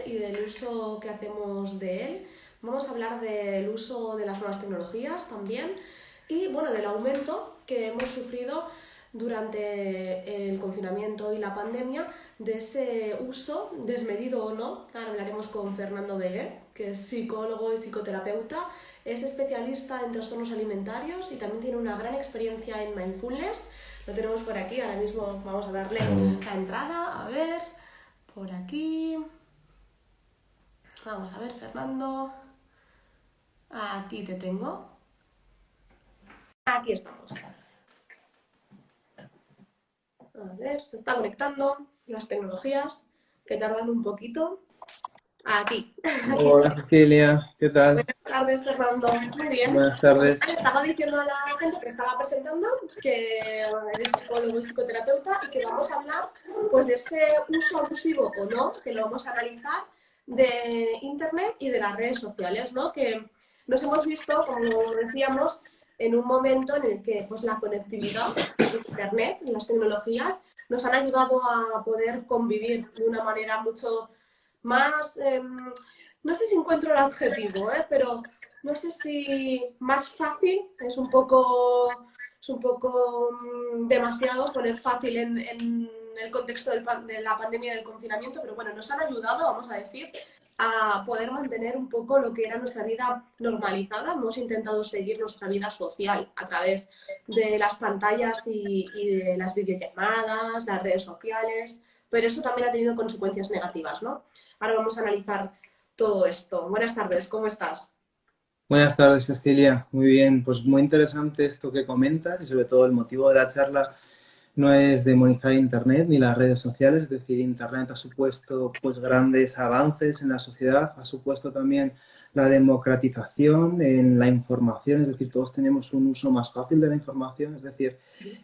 y del uso que hacemos de él. Vamos a hablar del uso de las nuevas tecnologías también y bueno, del aumento que hemos sufrido durante el confinamiento y la pandemia de ese uso, desmedido o no. Ahora hablaremos con Fernando Begué, que es psicólogo y psicoterapeuta, es especialista en trastornos alimentarios y también tiene una gran experiencia en mindfulness. Lo tenemos por aquí, ahora mismo vamos a darle la entrada, a ver, por aquí. Vamos a ver, Fernando. Aquí te tengo. Aquí estamos. A ver, se está conectando las tecnologías, que tardan un poquito. Aquí. Aquí. Hola Cecilia, ¿qué tal? Buenas tardes, Fernando. Muy bien. Buenas tardes. Estaba diciendo a la gente que estaba presentando que eres psicólogo y psicoterapeuta y que vamos a hablar pues de ese uso abusivo o no, que lo vamos a analizar, de Internet y de las redes sociales, ¿no? Que nos hemos visto, como decíamos, en un momento en el que pues, la conectividad, Internet y las tecnologías nos han ayudado a poder convivir de una manera mucho más, no sé si encuentro el adjetivo, pero no sé si más fácil, es un poco demasiado poner fácil en el contexto de la pandemia y del confinamiento, pero bueno, nos han ayudado, vamos a decir, a poder mantener un poco lo que era nuestra vida normalizada. Hemos intentado seguir nuestra vida social a través de las pantallas y de las videollamadas, las redes sociales, pero eso también ha tenido consecuencias negativas, ¿no? Ahora vamos a analizar todo esto. Buenas tardes, ¿cómo estás? Buenas tardes Cecilia, muy bien, pues muy interesante esto que comentas y sobre todo el motivo de la charla no es demonizar Internet ni las redes sociales, es decir, Internet ha supuesto pues grandes avances en la sociedad, ha supuesto también la democratización en la información, es decir, todos tenemos un uso más fácil de la información, es decir,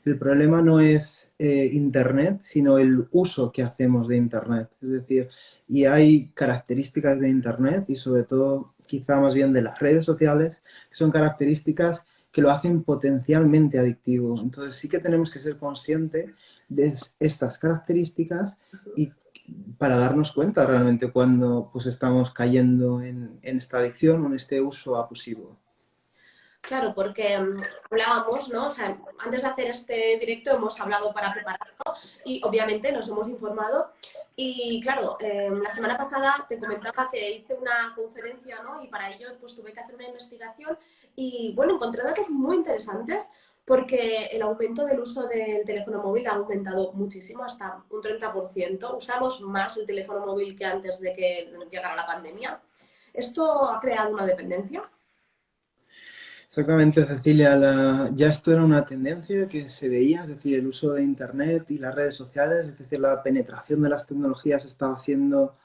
el problema no es Internet, sino el uso que hacemos de Internet, es decir, y hay características de Internet y sobre todo quizá más bien de las redes sociales que son características que lo hacen potencialmente adictivo. Entonces sí que tenemos que ser conscientes de estas características y para darnos cuenta realmente cuando pues, estamos cayendo en esta adicción o en este uso abusivo. Claro, porque hablábamos, ¿no? O sea, antes de hacer este directo hemos hablado para prepararlo y obviamente nos hemos informado. Y claro, la semana pasada te comentaba que hice una conferencia, ¿no? Y para ello pues tuve que hacer una investigación y bueno, encontré datos muy interesantes porque el aumento del uso del teléfono móvil ha aumentado muchísimo, hasta un 30%. Usamos más el teléfono móvil que antes de que llegara la pandemia. ¿Esto ha creado una dependencia? Exactamente, Cecilia. Ya esto era una tendencia que se veía, es decir, el uso de Internet y las redes sociales, es decir, la penetración de las tecnologías estaba siendo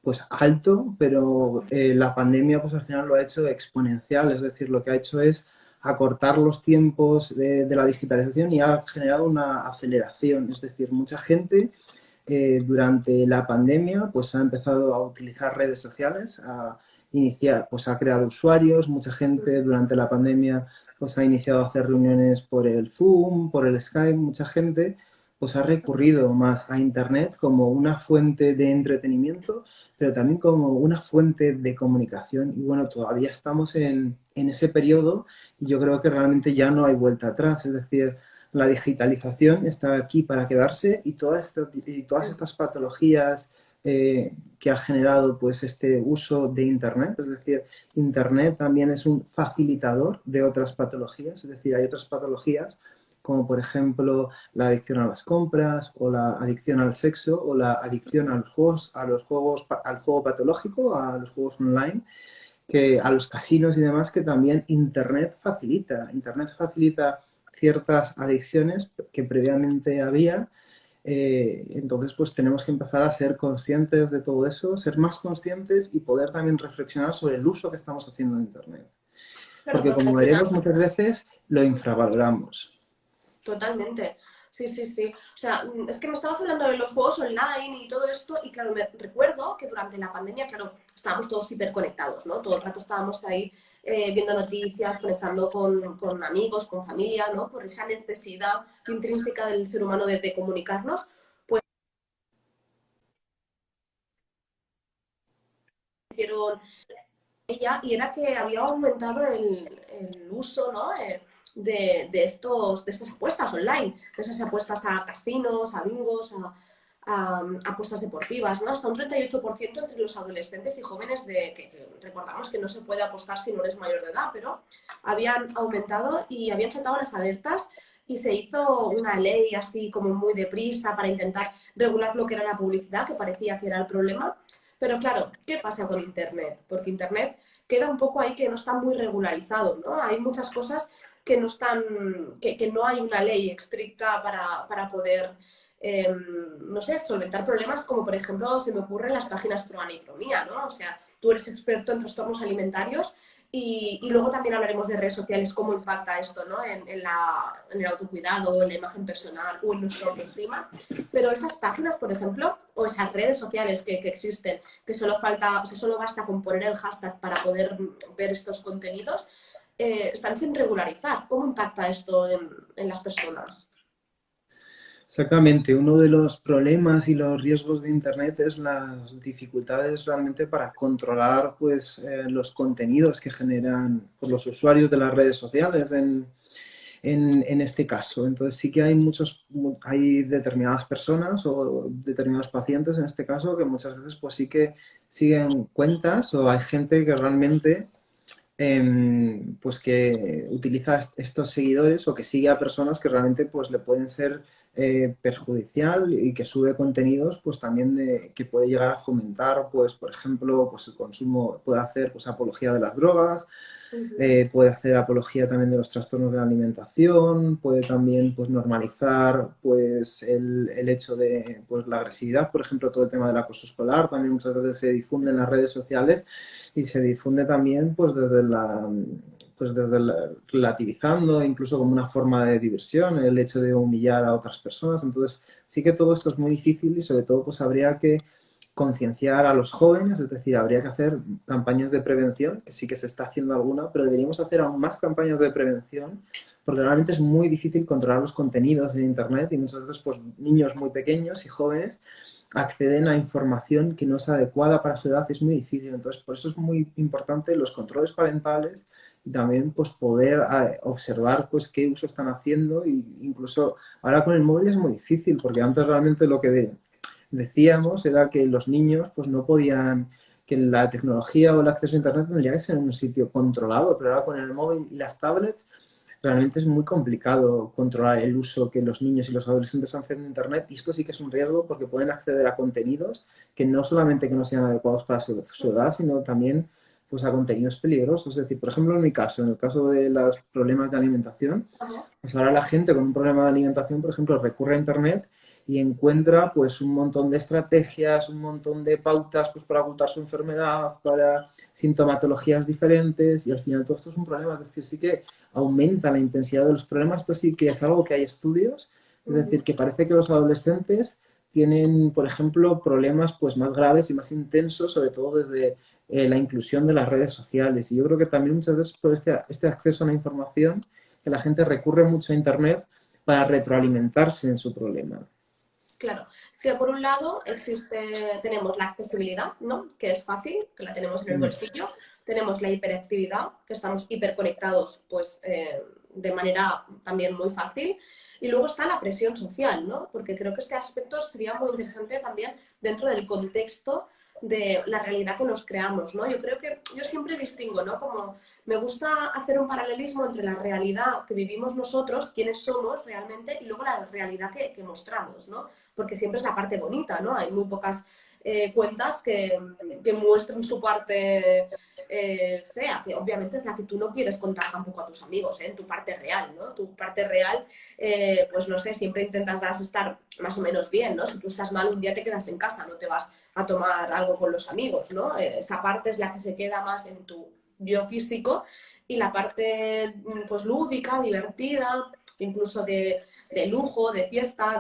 pues alto, pero la pandemia pues al final lo ha hecho exponencial, es decir, lo que ha hecho es acortar los tiempos de la digitalización y ha generado una aceleración, es decir, mucha gente durante la pandemia pues ha empezado a utilizar redes sociales, a iniciar, pues ha creado usuarios, mucha gente durante la pandemia pues ha iniciado a hacer reuniones por el Zoom, por el Skype, mucha gente pues ha recurrido más a Internet como una fuente de entretenimiento, pero también como una fuente de comunicación. Y bueno, todavía estamos en ese periodo y yo creo que realmente ya no hay vuelta atrás. Es decir, la digitalización está aquí para quedarse y todas estas patologías que ha generado pues este uso de Internet, es decir, Internet también es un facilitador de otras patologías, es decir, hay otras patologías como por ejemplo la adicción a las compras o la adicción al sexo o la adicción a los juegos, al juego patológico, a los juegos online, que a los casinos y demás que también Internet facilita. Internet facilita ciertas adicciones que previamente había. Entonces, pues tenemos que empezar a ser conscientes de todo eso, ser más conscientes y poder también reflexionar sobre el uso que estamos haciendo de Internet. Claro, Porque porque al como final veremos muchas veces, lo infravaloramos. totalmente. Sí, sí, sí. O sea, es que me estabas hablando de los juegos online y todo esto, y claro, me recuerdo que durante la pandemia, claro, estábamos todos hiperconectados, ¿no? Todo el rato estábamos ahí viendo noticias, conectando con amigos, con familia, ¿no? Por esa necesidad intrínseca del ser humano de comunicarnos. hicieron ella, y era que había aumentado el uso, ¿no? De estas apuestas online, de esas apuestas a casinos, a bingos, a apuestas deportivas, ¿no? Hasta un 38% entre los adolescentes y jóvenes que recordamos que no se puede apostar si no eres mayor de edad, pero habían aumentado y habían saltado las alertas y se hizo una ley así como muy deprisa para intentar regular lo que era la publicidad, que parecía que era el problema. Pero claro, ¿qué pasa con Internet? Porque Internet queda un poco ahí que no está muy regularizado, ¿no? Hay muchas cosas que no están, que no hay una ley estricta para poder, no sé, solventar problemas como, por ejemplo, se me ocurren las páginas pro anicromía, ¿no? O sea, tú eres experto en trastornos alimentarios y luego también hablaremos de redes sociales, cómo impacta esto, ¿no? En el autocuidado, en la imagen personal o en nuestra autoestima. Pero esas páginas, por ejemplo, o esas redes sociales que existen, que solo falta, o sea, solo basta con poner el hashtag para poder ver estos contenidos, están sin regularizar. ¿Cómo impacta esto en las personas? Exactamente, uno de los problemas y los riesgos de Internet es las dificultades realmente para controlar pues, los contenidos que generan pues, los usuarios de las redes sociales en este caso. Entonces sí que hay determinadas personas o determinados pacientes en este caso que muchas veces pues sí que siguen cuentas o hay gente que realmente pues que utiliza estos seguidores o que sigue a personas que realmente pues le pueden ser perjudicial y que sube contenidos pues también que puede llegar a fomentar pues por ejemplo pues el consumo, puede hacer pues apología de las drogas, puede hacer apología también de los trastornos de la alimentación, puede también pues, normalizar pues, el hecho de pues, la agresividad, por ejemplo, todo el tema del acoso escolar, también muchas veces se difunde en las redes sociales y se difunde también desde relativizando, incluso como una forma de diversión, el hecho de humillar a otras personas. Entonces, sí que todo esto es muy difícil y sobre todo pues habría que concienciar a los jóvenes, es decir, habría que hacer campañas de prevención, que sí que se está haciendo alguna, pero deberíamos hacer aún más campañas de prevención, porque realmente es muy difícil controlar los contenidos en Internet y muchas veces pues, niños muy pequeños y jóvenes acceden a información que no es adecuada para su edad, es muy difícil. Entonces, por eso es muy importante los controles parentales y también pues, poder observar pues, qué uso están haciendo e incluso ahora con el móvil es muy difícil, porque antes realmente lo que decíamos era que los niños pues no podían, que la tecnología o el acceso a Internet tendría que ser en un sitio controlado, pero ahora con el móvil y las tablets realmente es muy complicado controlar el uso que los niños y los adolescentes hacen de Internet y esto sí que es un riesgo porque pueden acceder a contenidos que no solamente que no sean adecuados para su edad, sino también pues a contenidos peligrosos. Es decir, por ejemplo, en mi caso, en el caso de los problemas de alimentación, pues ahora la gente con un problema de alimentación, por ejemplo, recurre a Internet y encuentra pues un montón de estrategias, un montón de pautas pues para ocultar su enfermedad, para sintomatologías diferentes y al final todo esto es un problema, es decir, sí que aumenta la intensidad de los problemas, esto sí que es algo que hay estudios, es decir, que parece que los adolescentes tienen, por ejemplo, problemas pues más graves y más intensos, sobre todo desde la inclusión de las redes sociales. Y yo creo que también muchas veces por este acceso a la información, que la gente recurre mucho a Internet para retroalimentarse en su problema. Claro, es que por un lado tenemos la accesibilidad, ¿no? Que es fácil, que la tenemos en el bolsillo. Tenemos la hiperactividad, que estamos hiperconectados, pues de manera también muy fácil. Y luego está la presión social, ¿no? Porque creo que este aspecto sería muy interesante también dentro del contexto de la realidad que nos creamos, ¿no? Yo siempre distingo, ¿no? Como me gusta hacer un paralelismo entre la realidad que vivimos nosotros, quiénes somos realmente, y luego la realidad que mostramos, ¿no? Porque siempre es la parte bonita, ¿no? Hay muy pocas cuentas que muestran su parte fea, que obviamente es la que tú no quieres contar tampoco a tus amigos, ¿eh? En tu parte real, ¿no? Tu parte real, pues no sé, siempre intentas estar más o menos bien, ¿no? Si tú estás mal, un día te quedas en casa, no te vas a tomar algo con los amigos, ¿no? Esa parte es la que se queda más en tu yo físico y la parte pues lúdica, divertida, incluso de lujo, de fiesta,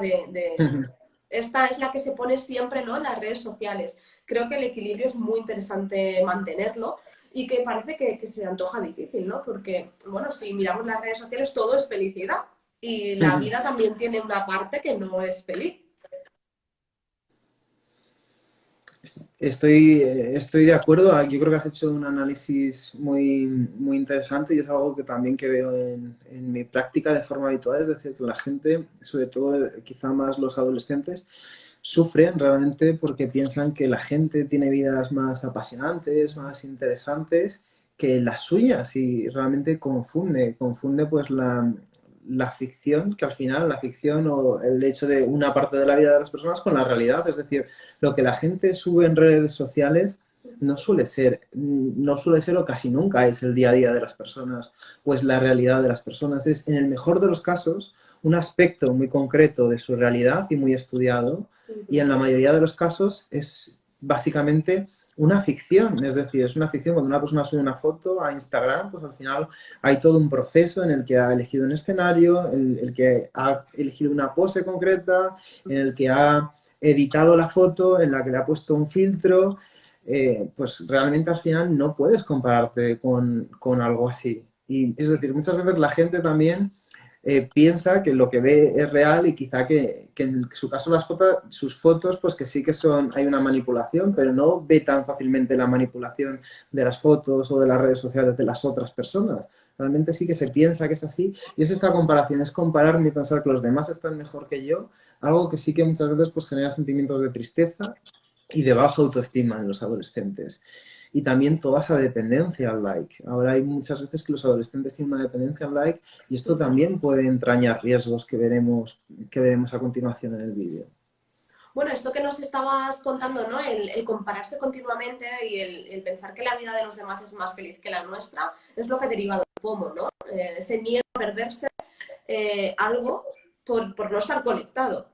esta es la que se pone siempre, ¿no? En las redes sociales. Creo que el equilibrio es muy interesante mantenerlo y que parece que se antoja difícil, ¿no? Porque, bueno, si miramos las redes sociales todo es felicidad y la vida también tiene una parte que no es feliz. Estoy de acuerdo. Yo creo que has hecho un análisis muy interesante y es algo que también que veo en mi práctica de forma habitual. Es decir, que la gente, sobre todo quizá más los adolescentes, sufren realmente porque piensan que la gente tiene vidas más apasionantes, más interesantes que las suyas y realmente confunde pues la ficción, que al final la ficción o el hecho de una parte de la vida de las personas con la realidad, es decir, lo que la gente sube en redes sociales no suele ser o casi nunca es el día a día de las personas o es la realidad de las personas. Es, en el mejor de los casos, un aspecto muy concreto de su realidad y muy estudiado, y en la mayoría de los casos es básicamente una ficción, es decir, es una ficción. Cuando una persona sube una foto a Instagram, pues al final hay todo un proceso en el que ha elegido un escenario, en el que ha elegido una pose concreta, en el que ha editado la foto, en la que le ha puesto un filtro. Pues realmente al final no puedes compararte con algo así. Y es decir, muchas veces la gente también piensa que lo que ve es real y quizá que en su caso sus fotos, pues que sí que hay una manipulación, pero no ve tan fácilmente la manipulación de las fotos o de las redes sociales de las otras personas. Realmente sí que se piensa que es así y es esta comparación, es compararme y pensar que los demás están mejor que yo, algo que sí que muchas veces pues genera sentimientos de tristeza y de baja autoestima en los adolescentes. Y también toda esa dependencia al like. Ahora hay muchas veces que los adolescentes tienen una dependencia al like y esto también puede entrañar riesgos que veremos a continuación en el vídeo. Bueno, esto que nos estabas contando, ¿no? El compararse continuamente y el pensar que la vida de los demás es más feliz que la nuestra, es lo que deriva del FOMO, ¿no? Ese miedo a perderse algo por no estar conectado.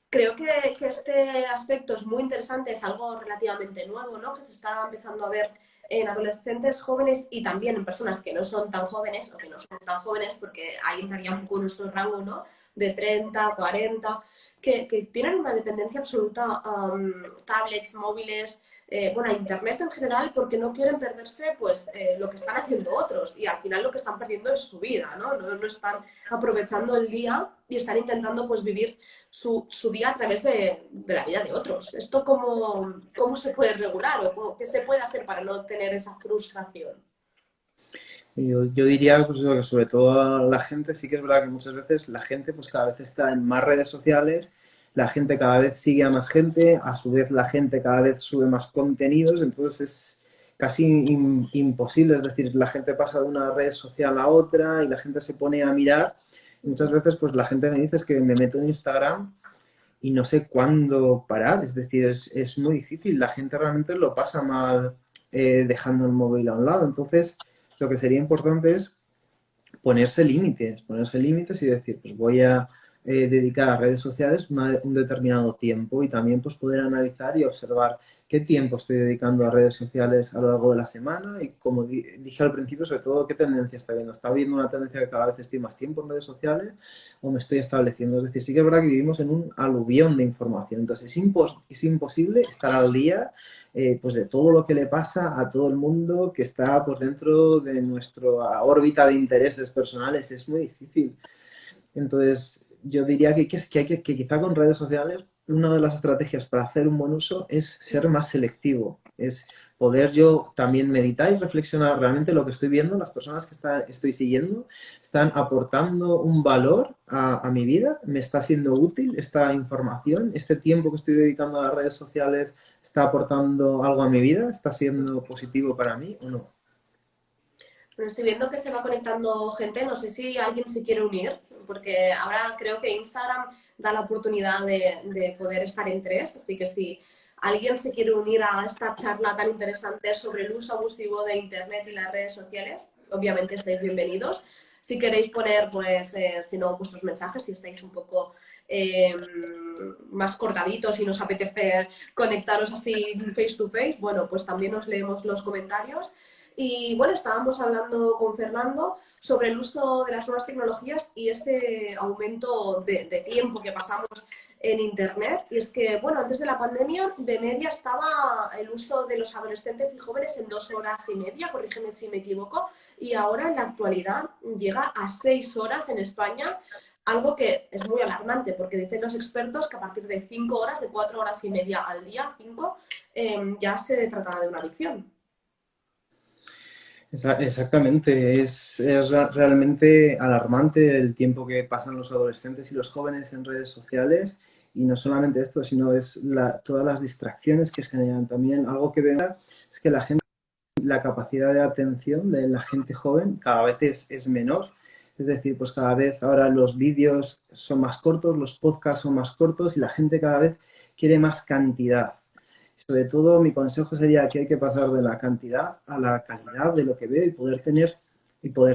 Creo que este aspecto es muy interesante, es algo relativamente nuevo, ¿no? Que se está empezando a ver en adolescentes jóvenes y también en personas que no son tan jóvenes o que no son tan jóvenes, porque ahí entraría un poco nuestro rango, ¿no? De 30, 40, que tienen una dependencia absoluta a tablets, móviles, bueno, a Internet en general, porque no quieren perderse pues, lo que están haciendo otros y al final lo que están perdiendo es su vida, ¿no? No están aprovechando el día y están intentando pues, vivir su día a través de la vida de otros. ¿Esto cómo se puede regular o qué se puede hacer para no tener esa frustración? Yo diría pues, eso, que sobre todo la gente, sí que es verdad que muchas veces la gente pues cada vez está en más redes sociales, la gente cada vez sigue a más gente, a su vez la gente cada vez sube más contenidos, entonces es casi imposible, es decir, la gente pasa de una red social a otra y la gente se pone a mirar. Y muchas veces pues la gente me dice es que me meto en Instagram y no sé cuándo parar, es decir, es muy difícil, la gente realmente lo pasa mal dejando el móvil a un lado, entonces lo que sería importante es ponerse límites y decir, pues voy a dedicar a redes sociales un determinado tiempo y también pues poder analizar y observar qué tiempo estoy dedicando a redes sociales a lo largo de la semana y como dije al principio, sobre todo qué tendencia está viendo. ¿Está viendo una tendencia que cada vez estoy más tiempo en redes sociales o me estoy estableciendo? Es decir, sí que es verdad que vivimos en un aluvión de información, entonces es imposible estar al día pues de todo lo que le pasa a todo el mundo que está pues dentro de nuestra órbita de intereses personales. Es muy difícil. Entonces, yo diría que quizá con redes sociales una de las estrategias para hacer un buen uso es ser más selectivo, es poder yo también meditar y reflexionar realmente lo que estoy viendo, las personas que estoy siguiendo, están aportando un valor a mi vida, me está siendo útil esta información, este tiempo que estoy dedicando a las redes sociales está aportando algo a mi vida, está siendo positivo para mí o no. Pero estoy viendo que se va conectando gente, no sé si alguien se quiere unir, porque ahora creo que Instagram da la oportunidad de poder estar en tres, así que si alguien se quiere unir a esta charla tan interesante sobre el uso abusivo de Internet y las redes sociales, obviamente estáis bienvenidos. Si queréis poner, pues, si no, vuestros mensajes, si estáis un poco más cortaditos y nos apetece conectaros así face to face, bueno, pues también os leemos los comentarios. Y bueno, estábamos hablando con Fernando sobre el uso de las nuevas tecnologías y ese aumento de tiempo que pasamos en Internet. Y es que, bueno, antes de la pandemia, de media estaba el uso de los adolescentes y jóvenes en 2 horas y media, corrígeme si me equivoco, y ahora en la actualidad llega a 6 horas en España. algo que es muy alarmante, porque dicen los expertos que a partir de 5 horas, de 4 horas y media al día, 5, ya se trata de una adicción. Exactamente, realmente alarmante el tiempo que pasan los adolescentes y los jóvenes en redes sociales y no solamente esto, sino es todas las distracciones que generan. También algo que veo es que la capacidad de atención de la gente joven cada vez es menor. Es decir, pues cada vez ahora los vídeos son más cortos, los podcasts son más cortos y la gente cada vez quiere más cantidad. Sobre todo, mi consejo sería que hay que pasar de la cantidad a la calidad de lo que veo y poder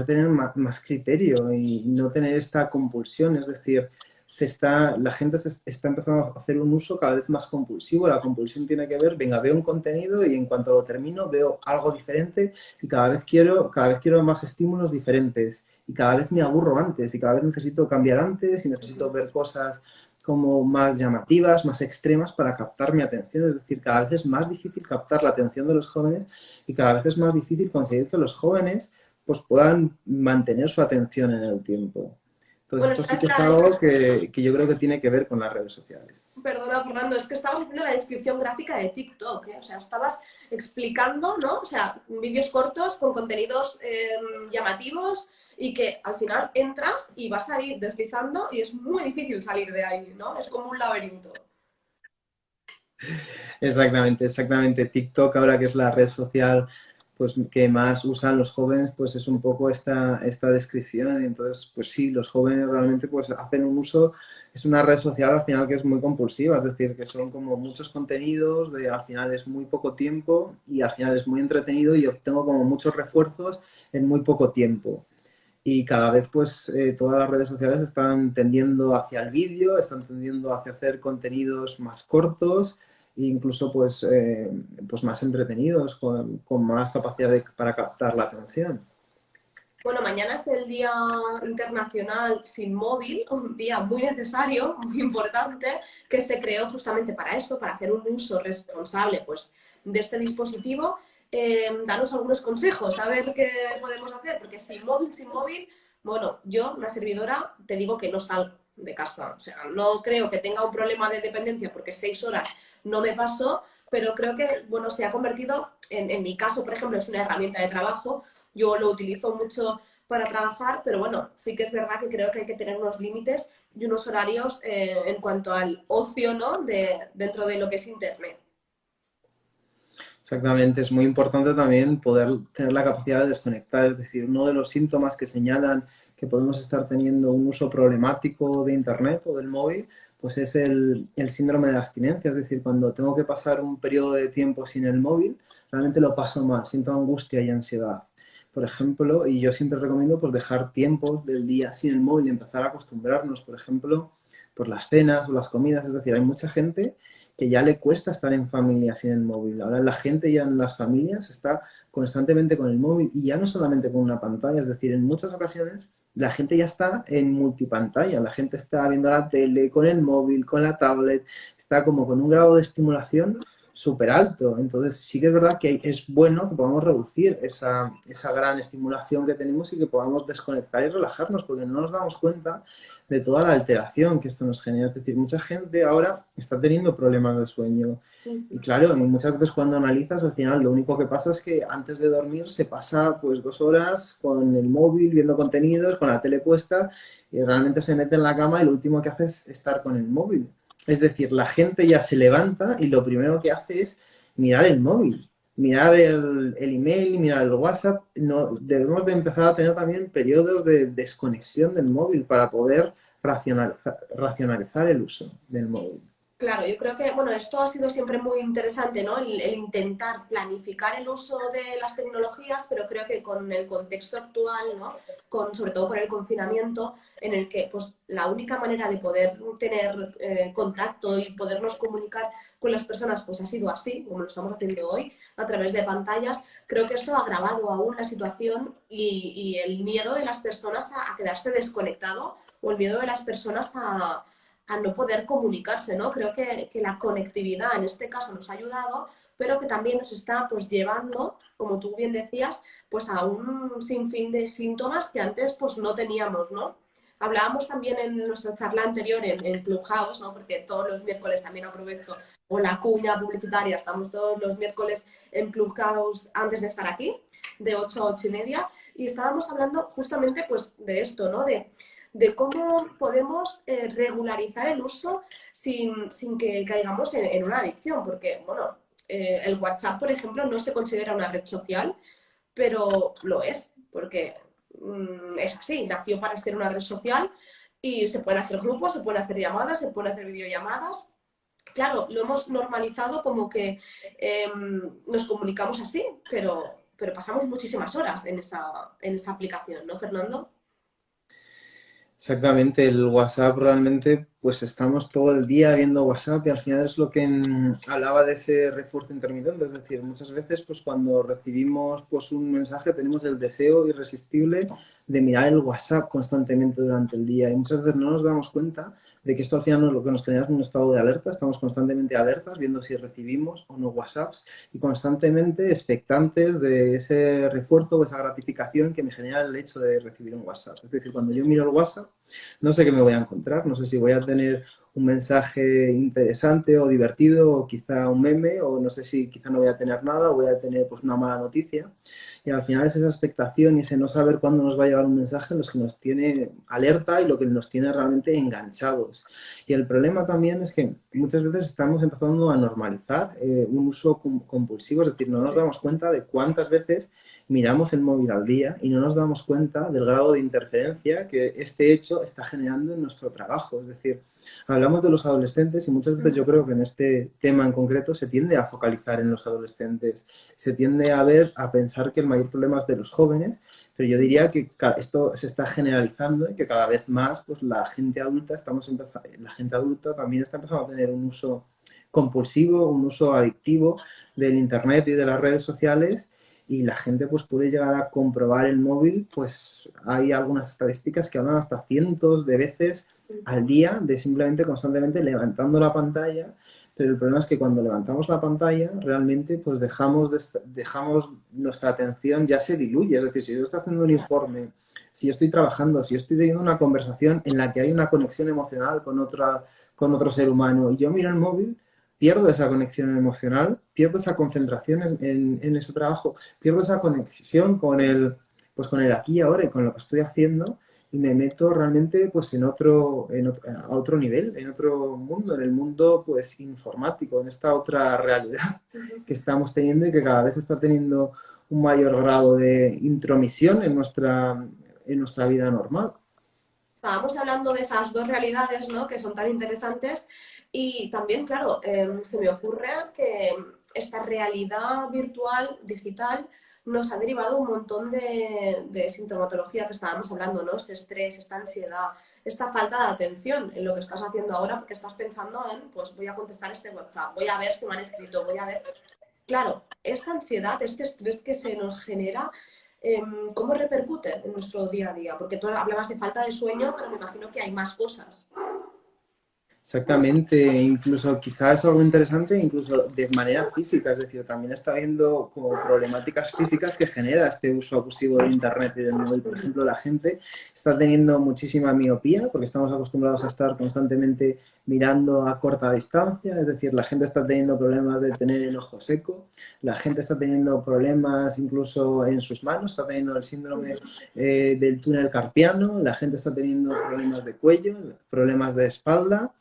tener más criterio y no tener esta compulsión. Es decir, la gente se está empezando a hacer un uso cada vez más compulsivo. La compulsión tiene que ver, venga, veo un contenido y en cuanto lo termino veo algo diferente y cada vez quiero más estímulos diferentes y cada vez me aburro antes y cada vez necesito cambiar antes y necesito ver cosas como más llamativas, más extremas para captar mi atención. Es decir, cada vez es más difícil captar la atención de los jóvenes y cada vez es más difícil conseguir que los jóvenes pues, puedan mantener su atención en el tiempo. Entonces, Bueno, esto sí esta es que es la... algo que yo creo que tiene que ver con las redes sociales. Perdona, Fernando, es que estabas haciendo la descripción gráfica de TikTok, ¿eh? O sea, estabas explicando, ¿no? O sea, vídeos cortos con contenidos llamativos y que al final entras y vas a ir deslizando y es muy difícil salir de ahí, ¿no? Es como un laberinto. Exactamente, exactamente. TikTok ahora que es la red social pues que más usan los jóvenes, pues es un poco esta descripción. Y entonces, pues sí, los jóvenes realmente pues hacen un uso, es una red social al final que es muy compulsiva, es decir, que son como muchos contenidos, al final es muy poco tiempo y al final es muy entretenido y obtengo como muchos refuerzos en muy poco tiempo. Y cada vez pues todas las redes sociales están tendiendo hacia el vídeo, están tendiendo hacia hacer contenidos más cortos e incluso pues más entretenidos, con más capacidad para captar la atención. Bueno, mañana es el Día Internacional sin Móvil, un día muy necesario, muy importante, que se creó justamente para eso, para hacer un uso responsable pues, de este dispositivo. Danos algunos consejos, a ver qué podemos hacer, porque sin móvil, bueno, yo, una servidora, te digo que no salgo de casa. O sea, no creo que tenga un problema de dependencia porque 6 horas no me pasó, pero creo que, bueno, se ha convertido, en mi caso, por ejemplo, es una herramienta de trabajo. Yo lo utilizo mucho para trabajar, pero bueno, sí que es verdad que creo que hay que tener unos límites y unos horarios en cuanto al ocio, ¿no? Dentro de lo que es Internet. Exactamente, es muy importante también poder tener la capacidad de desconectar, es decir, uno de los síntomas que señalan que podemos estar teniendo un uso problemático de Internet o del móvil, pues es el síndrome de abstinencia, es decir, cuando tengo que pasar un periodo de tiempo sin el móvil, realmente lo paso mal, siento angustia y ansiedad. Por ejemplo, y yo siempre recomiendo pues dejar tiempos del día sin el móvil y empezar a acostumbrarnos, por ejemplo, por las cenas o las comidas, es decir, hay mucha gente que ya le cuesta estar en familia sin el móvil. Ahora la gente ya en las familias está constantemente con el móvil y ya no solamente con una pantalla, es decir, en muchas ocasiones la gente ya está en multipantalla, la gente está viendo la tele con el móvil, con la tablet, está como con un grado de estimulación súper alto. Entonces sí que es verdad que es bueno que podamos reducir esa gran estimulación que tenemos y que podamos desconectar y relajarnos, porque no nos damos cuenta de toda la alteración que esto nos genera. Es decir, mucha gente ahora está teniendo problemas de sueño. Y claro, y muchas veces cuando analizas, al final lo único que pasa es que antes de dormir se pasa pues 2 horas con el móvil, viendo contenidos, con la tele puesta, y realmente se mete en la cama y lo último que hace es estar con el móvil. Es decir, la gente ya se levanta y lo primero que hace es mirar el móvil, mirar el email, mirar el WhatsApp. No, debemos de empezar a tener también periodos de desconexión del móvil para poder racionalizar el uso del móvil. Claro, yo creo que, bueno, esto ha sido siempre muy interesante, ¿no? El intentar planificar el uso de las tecnologías, pero creo que con el contexto actual, ¿no? Sobre todo con el confinamiento, en el que pues, la única manera de poder tener contacto y podernos comunicar con las personas pues, ha sido así, como lo estamos haciendo hoy, a través de pantallas. Creo que esto ha agravado aún la situación y el miedo de las personas a quedarse desconectado o el miedo de las personas a no poder comunicarse, ¿no? Creo que la conectividad en este caso nos ha ayudado, pero que también nos está pues llevando, como tú bien decías, pues a un sinfín de síntomas que antes pues no teníamos, ¿no? Hablábamos también en nuestra charla anterior en Clubhouse, ¿no? Porque todos los miércoles también aprovecho con la cuña publicitaria, estamos todos los miércoles en Clubhouse antes de estar aquí, de 8 a 8 y media, y estábamos hablando justamente pues de esto, ¿no? De cómo podemos regularizar el uso sin que caigamos en una adicción, porque, bueno, el WhatsApp, por ejemplo, no se considera una red social, pero lo es, porque es así, nació para ser una red social y se pueden hacer grupos, se pueden hacer llamadas, se pueden hacer videollamadas. Claro, lo hemos normalizado como que nos comunicamos así, pero pasamos muchísimas horas en esa aplicación, ¿no, Fernando? Exactamente, el WhatsApp realmente, pues estamos todo el día viendo WhatsApp y al final es lo que hablaba de ese refuerzo intermitente, es decir, muchas veces pues cuando recibimos pues un mensaje tenemos el deseo irresistible de mirar el WhatsApp constantemente durante el día y muchas veces no nos damos cuenta de que esto al final no es lo que nos genera es un estado de alerta, estamos constantemente alertas viendo si recibimos o no WhatsApps y constantemente expectantes de ese refuerzo o esa gratificación que me genera el hecho de recibir un WhatsApp. Es decir, cuando yo miro el WhatsApp, no sé qué me voy a encontrar, no sé si voy a tener un mensaje interesante o divertido o quizá un meme o no sé si quizá no voy a tener nada o voy a tener pues una mala noticia y al final es esa expectación y ese no saber cuándo nos va a llegar un mensaje los que nos tiene alerta y lo que nos tiene realmente enganchados. Y el problema también es que muchas veces estamos empezando a normalizar un uso compulsivo, es decir, no nos damos cuenta de cuántas veces miramos el móvil al día y no nos damos cuenta del grado de interferencia que este hecho está generando en nuestro trabajo. Es decir, hablamos de los adolescentes y muchas veces yo creo que en este tema en concreto se tiende a focalizar en los adolescentes, se tiende a ver, a pensar que el mayor problema es de los jóvenes, pero yo diría que esto se está generalizando y que cada vez más pues la gente adulta la gente adulta también está empezando a tener un uso compulsivo, un uso adictivo del internet y de las redes sociales y la gente pues puede llegar a comprobar el móvil, pues hay algunas estadísticas que hablan hasta cientos de veces al día de simplemente constantemente levantando la pantalla, pero el problema es que cuando levantamos la pantalla realmente pues dejamos nuestra atención ya se diluye, es decir, si yo estoy haciendo un informe, si yo estoy trabajando, si yo estoy teniendo una conversación en la que hay una conexión emocional con otro ser humano y yo miro el móvil, pierdo esa conexión emocional, pierdo esa concentración en ese trabajo, pierdo esa conexión pues con el aquí y ahora y con lo que estoy haciendo y me meto realmente pues a otro nivel, en otro mundo, en el mundo pues informático, en esta otra realidad que estamos teniendo y que cada vez está teniendo un mayor grado de intromisión en nuestra vida normal. Estábamos hablando de esas dos realidades, ¿no? Que son tan interesantes y también, claro, se me ocurre que esta realidad virtual, digital, nos ha derivado un montón de sintomatología que estábamos hablando, ¿no? Este estrés, esta ansiedad, esta falta de atención en lo que estás haciendo ahora porque estás pensando en, pues voy a contestar este WhatsApp, voy a ver si me han escrito, voy a ver. Claro, esa ansiedad, este estrés que se nos genera, ¿cómo repercute en nuestro día a día? Porque tú hablabas de falta de sueño, pero me imagino que hay más cosas. Exactamente, incluso quizás es algo interesante, incluso de manera física, es decir, también está habiendo como problemáticas físicas que genera este uso abusivo de Internet y del móvil. Por ejemplo, la gente está teniendo muchísima miopía porque estamos acostumbrados a estar constantemente mirando a corta distancia, es decir, la gente está teniendo problemas de tener el ojo seco, la gente está teniendo problemas incluso en sus manos, está teniendo el síndrome del túnel carpiano, la gente está teniendo problemas de cuello, problemas de espalda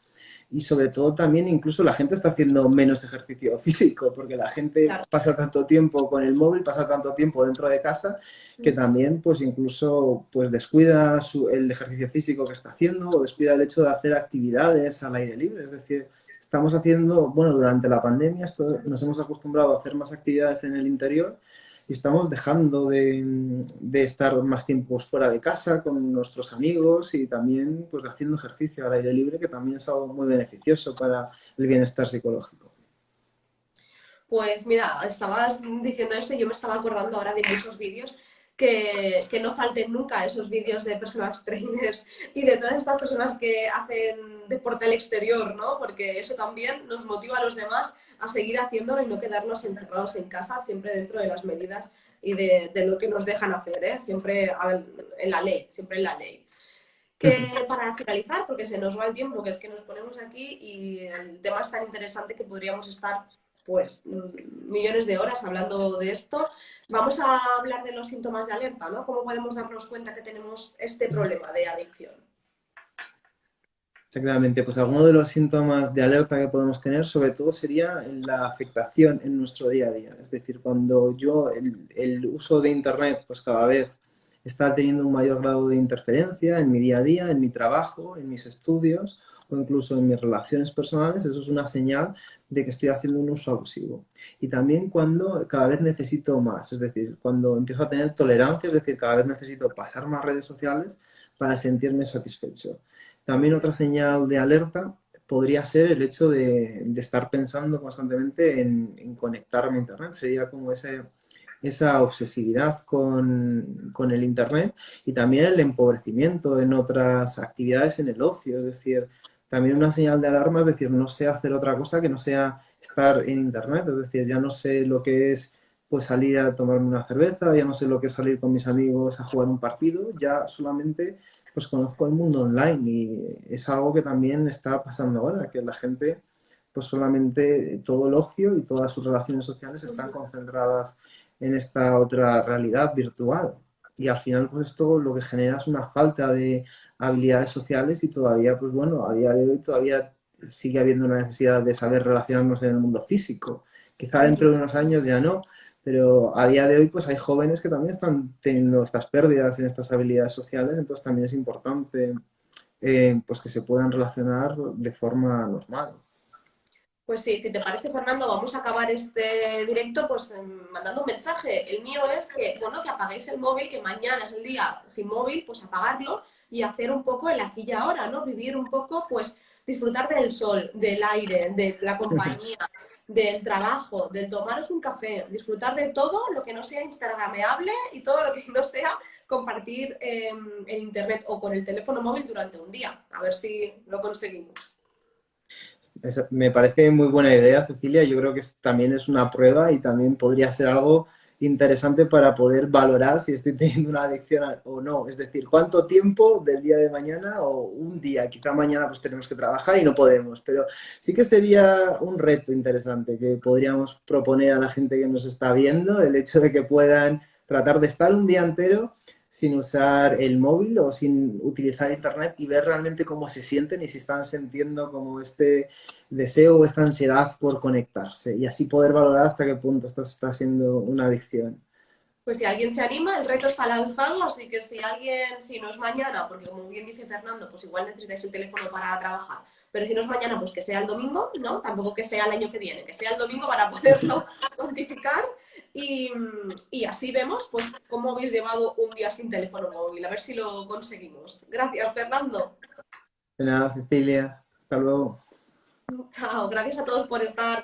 y sobre todo también incluso la gente está haciendo menos ejercicio físico porque la gente Claro. pasa tanto tiempo con el móvil, pasa tanto tiempo dentro de casa que también pues incluso pues descuida el ejercicio físico que está haciendo o descuida el hecho de hacer actividades al aire libre, es decir, estamos haciendo, bueno, durante la pandemia nos hemos acostumbrado a hacer más actividades en el interior y estamos dejando de estar más tiempos fuera de casa con nuestros amigos y también pues haciendo ejercicio al aire libre, que también es algo muy beneficioso para el bienestar psicológico. Pues mira, estabas diciendo esto y yo me estaba acordando ahora de muchos vídeos que no falten nunca esos vídeos de personal trainers y de todas estas personas que hacen deporte al exterior, ¿no? Porque eso también nos motiva a los demás a seguir haciéndolo y no quedarnos encerrados en casa, siempre dentro de las medidas y de lo que nos dejan hacer, ¿eh? Siempre en la ley, siempre en la ley. Que para finalizar, porque se nos va el tiempo, que es que nos ponemos aquí y el tema es tan interesante que podríamos estar pues millones de horas hablando de esto, vamos a hablar de los síntomas de alerta, ¿no? ¿Cómo podemos darnos cuenta que tenemos este problema de adicción? Exactamente, pues alguno de los síntomas de alerta que podemos tener sobre todo sería la afectación en nuestro día a día. Es decir, cuando el uso de Internet pues cada vez está teniendo un mayor grado de interferencia en mi día a día, en mi trabajo, en mis estudios o incluso en mis relaciones personales, eso es una señal de que estoy haciendo un uso abusivo. Y también cuando cada vez necesito más, es decir, cuando empiezo a tener tolerancia, es decir, cada vez necesito pasar más redes sociales para sentirme satisfecho. También otra señal de alerta podría ser el hecho de estar pensando constantemente en conectarme a Internet. Sería como esa obsesividad con el Internet y también el empobrecimiento en otras actividades en el ocio. Es decir, también una señal de alarma es decir, no sé hacer otra cosa que no sea estar en Internet. Es decir, ya no sé lo que es pues salir a tomarme una cerveza, ya no sé lo que es salir con mis amigos a jugar un partido, ya solamente pues conozco el mundo online y es algo que también está pasando ahora, que la gente pues solamente todo el ocio y todas sus relaciones sociales están concentradas en esta otra realidad virtual. Y al final pues esto lo que genera es una falta de habilidades sociales y todavía pues bueno, a día de hoy todavía sigue habiendo una necesidad de saber relacionarnos en el mundo físico. Quizá dentro de unos años ya no, pero a día de hoy pues hay jóvenes que también están teniendo estas pérdidas en estas habilidades sociales, entonces también es importante pues que se puedan relacionar de forma normal. Pues sí, si te parece, Fernando, vamos a acabar este directo pues mandando un mensaje. El mío es que, bueno, que apaguéis el móvil, que mañana es el día sin móvil, pues apagarlo y hacer un poco el aquí y ahora, ¿no? Vivir un poco, pues disfrutar del sol, del aire, de la compañía, del trabajo, del tomaros un café, disfrutar de todo lo que no sea instagrameable y todo lo que no sea compartir en internet o con el teléfono móvil durante un día. A ver si lo conseguimos. Me parece muy buena idea, Cecilia. Yo creo que también es una prueba y también podría ser algo interesante para poder valorar si estoy teniendo una adicción o no. Es decir, cuánto tiempo del día de mañana o un día. Quizá mañana pues tenemos que trabajar y no podemos, pero sí que sería un reto interesante que podríamos proponer a la gente que nos está viendo, el hecho de que puedan tratar de estar un día entero sin usar el móvil o sin utilizar internet y ver realmente cómo se sienten y si están sintiendo como este deseo o esta ansiedad por conectarse y así poder valorar hasta qué punto esto está siendo una adicción. Pues si alguien se anima, el reto está lanzado, así que si alguien, si no es mañana, porque como bien dice Fernando, pues igual necesitáis el teléfono para trabajar, pero si no es mañana, pues que sea el domingo, ¿no? Tampoco que sea el año que viene, que sea el domingo para poderlo cuantificar y así vemos pues cómo habéis llevado un día sin teléfono móvil, a ver si lo conseguimos. Gracias, Fernando. De nada, Cecilia. Hasta luego. Chao, gracias a todos por estar.